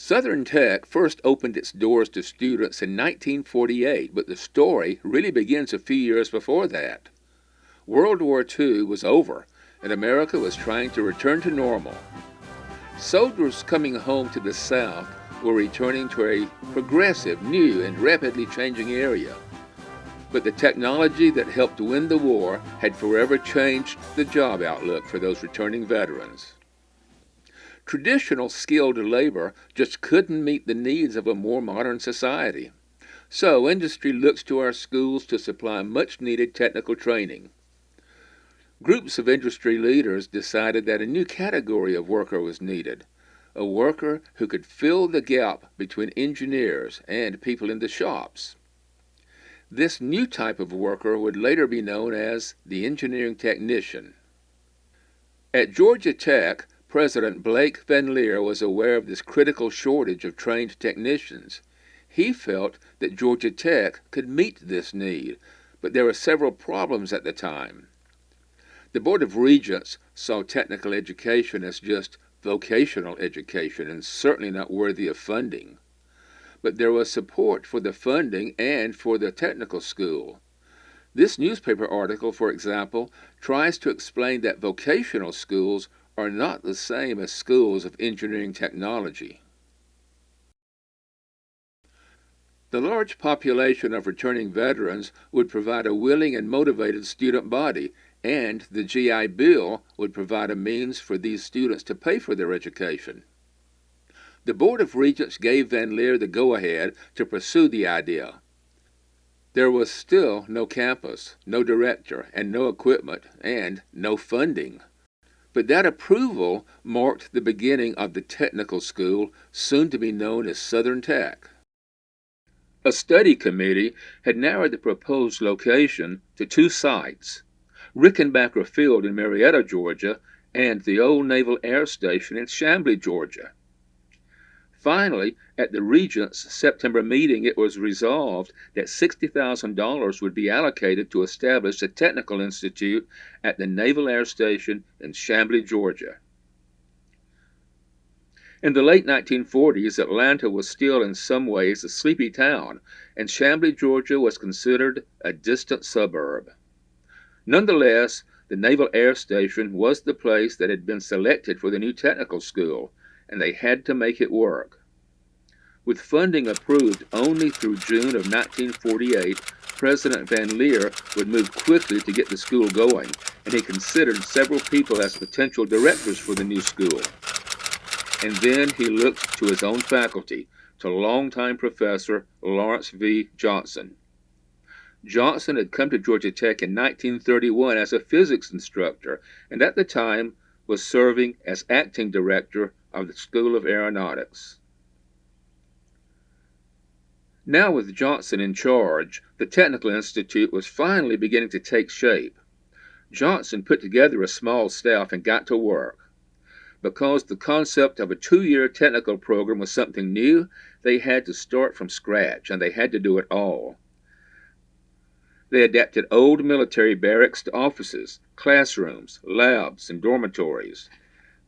Southern Tech first opened its doors to students in 1948, but the story really begins a few years before that. World War II was over, and America was trying to return to normal. Soldiers coming home to the South were returning to a progressive, new, and rapidly changing area. But the technology that helped win the war had forever changed the job outlook for those returning veterans. Traditional skilled labor just couldn't meet the needs of a more modern society. So industry looks to our schools to supply much needed technical training. Groups of industry leaders decided that a new category of worker was needed, a worker who could fill the gap between engineers and people in the shops. This new type of worker would later be known as the engineering technician. At Georgia Tech, President Blake Van Leer was aware of this critical shortage of trained technicians. He felt that Georgia Tech could meet this need, but there were several problems at the time. The Board of Regents saw technical education as just vocational education and certainly not worthy of funding. But there was support for the funding and for the technical school. This newspaper article, for example, tries to explain that vocational schools are not the same as schools of engineering technology. The large population of returning veterans would provide a willing and motivated student body, and the GI Bill would provide a means for these students to pay for their education. The Board of Regents gave Van Leer the go-ahead to pursue the idea. There was still no campus, no director, and no equipment, and no funding. But that approval marked the beginning of the technical school, soon to be known as Southern Tech. A study committee had narrowed the proposed location to two sites, Rickenbacker Field in Marietta, Georgia, and the old Naval Air Station in Chamblee, Georgia. Finally, at the Regents' September meeting, it was resolved that $60,000 would be allocated to establish a technical institute at the Naval Air Station in Chamblee, Georgia. In the late 1940s, Atlanta was still in some ways a sleepy town, and Chamblee, Georgia was considered a distant suburb. Nonetheless, the Naval Air Station was the place that had been selected for the new technical school, and they had to make it work. With funding approved only through June of 1948, President Van Leer would move quickly to get the school going, and he considered several people as potential directors for the new school. And then he looked to his own faculty, to longtime professor Lawrence V. Johnson. Johnson had come to Georgia Tech in 1931 as a physics instructor, and at the time was serving as acting director of the School of Aeronautics. Now with Johnson in charge, the Technical Institute was finally beginning to take shape. Johnson put together a small staff and got to work. Because the concept of a 2-year technical program was something new, they had to start from scratch, and they had to do it all. They adapted old military barracks to offices, classrooms, labs, and dormitories.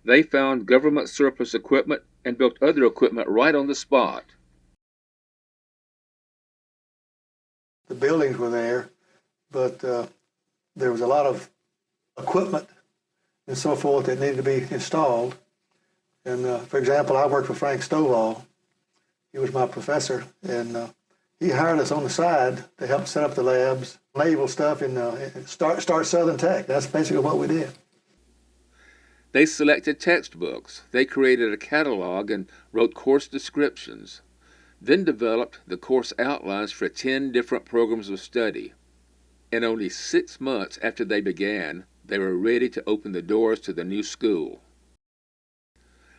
They found government surplus equipment and built other equipment right on the spot. The buildings were there, but there was a lot of equipment and so forth that needed to be installed. And for example, I worked for Frank Stovall. He was my professor, and he hired us on the side to help set up the labs, naval stuff, and start Southern Tech. That's basically what we did. They selected textbooks. They created a catalog and wrote course descriptions, then developed the course outlines for 10 different programs of study. And only 6 months after they began, they were ready to open the doors to the new school.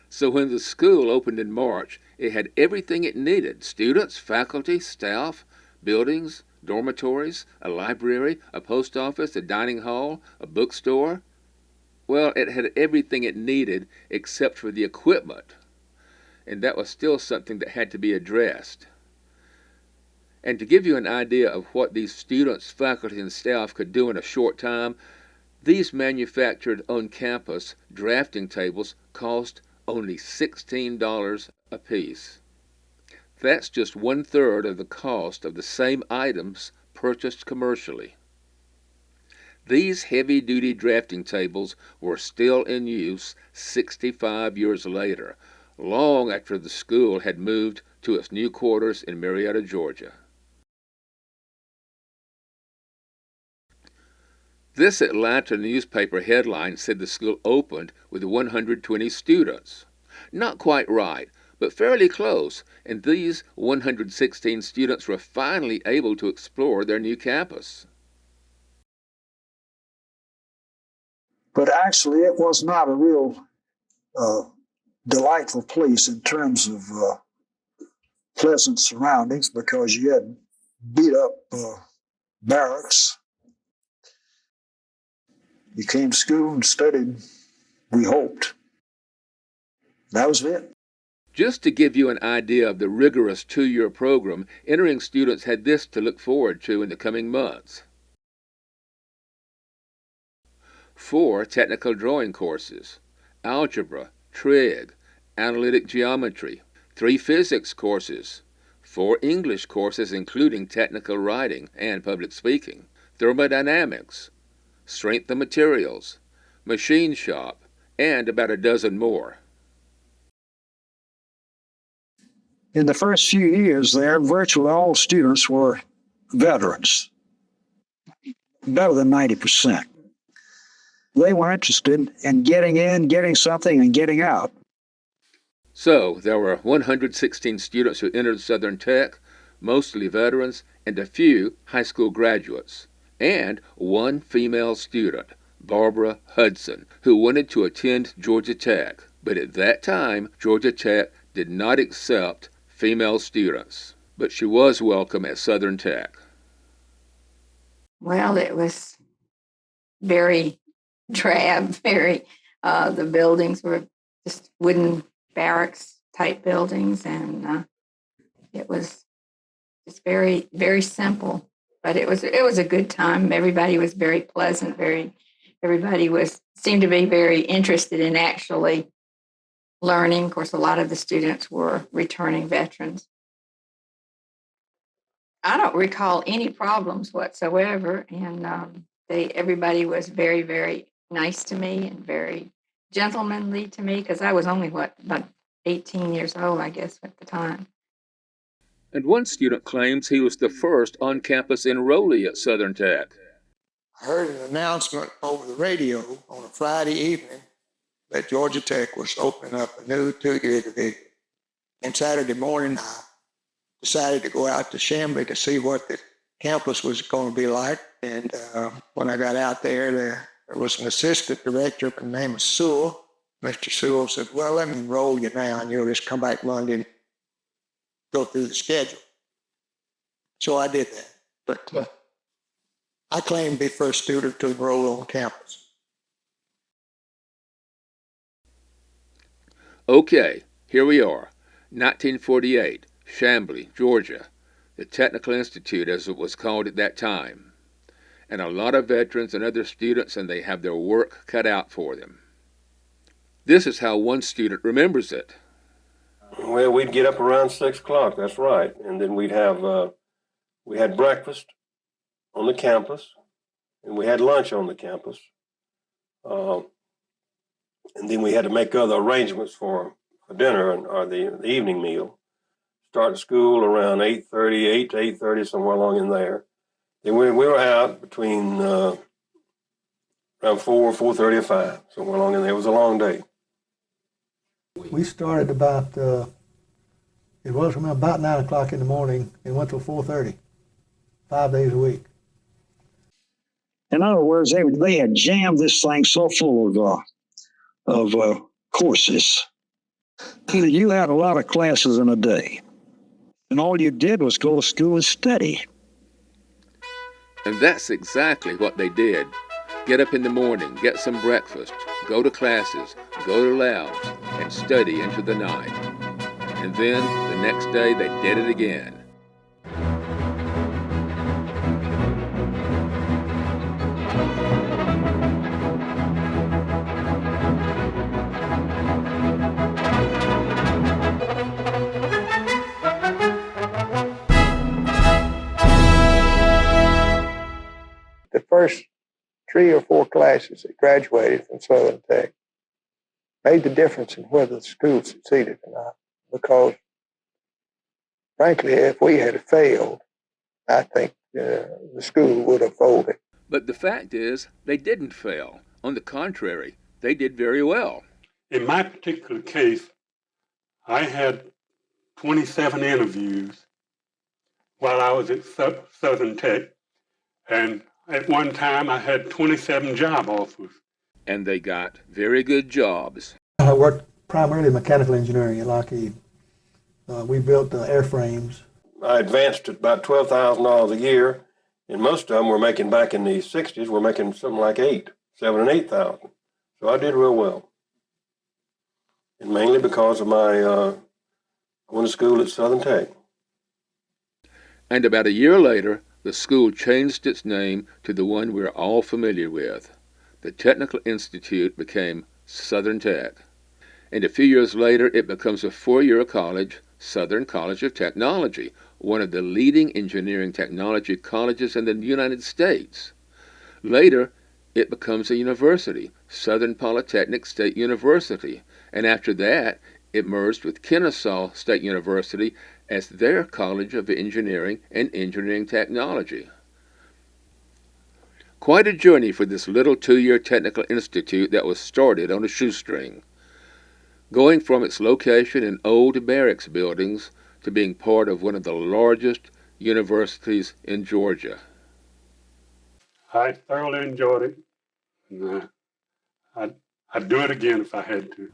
So when the school opened in March, it had everything it needed: students, faculty, staff, buildings, dormitories, a library, a post office, a dining hall, a bookstore. Well, it had everything it needed except for the equipment, and that was still something that had to be addressed. And to give you an idea of what these students, faculty, and staff could do in a short time, these manufactured on-campus drafting tables cost only $16 apiece. That's just 1/3 of the cost of the same items purchased commercially. These heavy-duty drafting tables were still in use 65 years later, long after the school had moved to its new quarters in Marietta, Georgia. This Atlanta newspaper headline said the school opened with 120 students. Not quite right, but fairly close, and these 116 students were finally able to explore their new campus. But actually, it was not a real delightful place in terms of pleasant surroundings, because you had beat up barracks. You came to school and studied, we hoped. That was it. Just to give you an idea of the rigorous 2-year program, entering students had this to look forward to in the coming months. 4 technical drawing courses, algebra, trig, analytic geometry, 3 physics courses, 4 English courses including technical writing and public speaking, thermodynamics, strength of materials, machine shop, and about a dozen more. In the first few years there, virtually all students were veterans, better than 90%. They were interested in getting in, getting something, and getting out. So, there were 116 students who entered Southern Tech, mostly veterans, and a few high school graduates, and 1 female student, Barbara Hudson, who wanted to attend Georgia Tech. But at that time, Georgia Tech did not accept female students, but she was welcome at Southern Tech. Well, it was very drab, the buildings were just wooden barracks type buildings, and it was just very, very simple. But it was a good time. Everybody was very pleasant. Everybody seemed to be very interested in actually learning. Of course, a lot of the students were returning veterans. I don't recall any problems whatsoever, and everybody was very, very nice to me and very gentlemanly to me, because I was only about 18 years old, I guess, at the time. And one student claims he was the first on-campus enrollee at Southern Tech. I heard an announcement over the radio on a Friday evening that Georgia Tech was opening up a new 2-year division. And Saturday morning, I decided to go out to Chamblee to see what the campus was going to be like. And when I got out there was an assistant director by the name of Sewell. Mr. Sewell said, well, let me enroll you now, and you'll just come back Monday and go through the schedule. So I did that. But I claim to be first student to enroll on campus. Okay, here we are, 1948, Chamblee, Georgia, the Technical Institute as it was called at that time. And a lot of veterans and other students, and they have their work cut out for them. This is how one student remembers it. Well, we'd get up around 6 o'clock, that's right. And then we had breakfast on the campus, and we had lunch on the campus. And then we had to make other arrangements for dinner or the evening meal. Start school around 8:30, 8 to 8:30, somewhere along in there. Then we were out between around 4:30 or 5, somewhere along in there. It was a long day. We started about 9 o'clock in the morning and went till 4:30, 5 days a week. In other words, they had jammed this thing so full of courses. You had a lot of classes in a day, and all you did was go to school and study. And that's exactly what they did. Get up in the morning, get some breakfast, go to classes, go to labs, and study into the night. And then, the next day, they did it again. 3 or 4 classes that graduated from Southern Tech made the difference in whether the school succeeded or not. Because, frankly, if we had failed, I think the school would have folded. But the fact is, they didn't fail. On the contrary, they did very well. In my particular case, I had 27 interviews while I was at Southern Tech, and at one time I had 27 job offers. And they got very good jobs. I worked primarily in mechanical engineering at Lockheed. We built airframes. I advanced to about $12,000 a year, and most of them were making back in the 60s, were making something like 7 and 8,000. So I did real well. And mainly because of my going to school at Southern Tech. And about a year later, the school changed its name to the one we're all familiar with. The Technical Institute became Southern Tech. And a few years later, it becomes a 4-year college, Southern College of Technology, one of the leading engineering technology colleges in the United States. Later, it becomes a university, Southern Polytechnic State University, and after that, it merged with Kennesaw State University as their College of Engineering and Engineering Technology. Quite a journey for this little 2-year technical institute that was started on a shoestring, going from its location in old barracks buildings to being part of one of the largest universities in Georgia. I thoroughly enjoyed it, and I'd do it again if I had to.